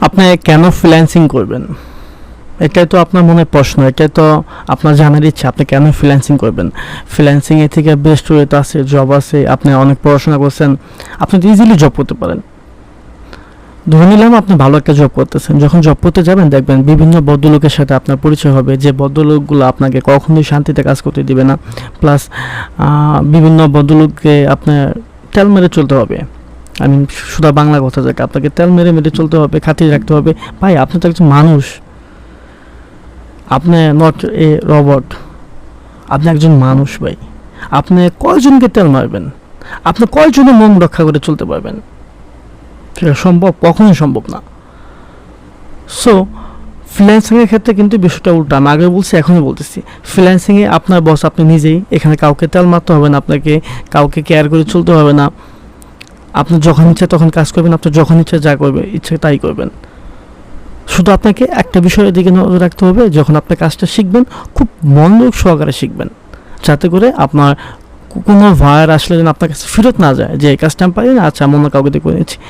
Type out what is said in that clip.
আপনি কেন ফ্রিল্যান্সিং করবেন? এটাই তো আপনার মনে প্রশ্ন, এটাই তো আপনার জানার ইচ্ছা, আপনি কেন ফ্রিল্যান্সিং করবেন। ফ্রিল্যান্সিং এর থেকে বেস্ট ওয়েতে আছে, জব আছে, আপনি অনেক পড়াশোনা করছেন, আপনি তো ইজিলি জব করতে পারেন। ধরে নিলাম আপনি ভালো একটা জব করতেছেন, যখন জব করতে যাবেন দেখবেন বিভিন্ন ভদ্রলোকের সাথে আপনার পরিচয় হবে, যে ভদ্রলোকগুলো আপনাকে কখনোই শান্তিতে কাজ করতে দিবে না। প্লাস বিভিন্ন ভদ্রলোককে আপনার তেল মেরে চলতে হবে। আমি শুধু বাংলা কথা যাক, আপনাকে তেল মেরে মেরে চলতে হবে, খাতিয়ে রাখতে হবে। ভাই আপনি তো একজন মানুষ, আপনি নট এ রবট, আপনি একজন মানুষ ভাই। আপনি কয়জনকে তেল মারবেন? আপনি কয়জনের মন রক্ষা করে চলতে পারবেন? সেটা সম্ভব? কখনোই সম্ভব না। সো ফ্রিল্যান্সিংয়ের ক্ষেত্রে কিন্তু বিষয়টা উল্টা। আমি আগে বলছি, এখনই বলতেছি, ফ্রিল্যান্সিংয়ে আপনার বস আপনি নিজেই। এখানে কাউকে তেল মারতে হবে না আপনাকে, কাউকে কেয়ার করে চলতে হবে না। আপনি যখন ইচ্ছা তখন কাজ করবেন, আপনি যখন ইচ্ছা যা করবে ইচ্ছে তাই করবেন। শুধু আপনাকে একটা বিষয়ের দিকে নজর রাখতে হবে, যখন আপনি কাজটা শিখবেন খুব মনোযোগ সহকারে শিখবেন, যাতে করে আপনার কোনো ভাইয়ার আসলে যেন আপনার কাছে ফেরত না যায় যে এই কাজটা আমি পারি না, আচ্ছা আমি অন্য কাউকে দিয়ে করে নিচ্ছি।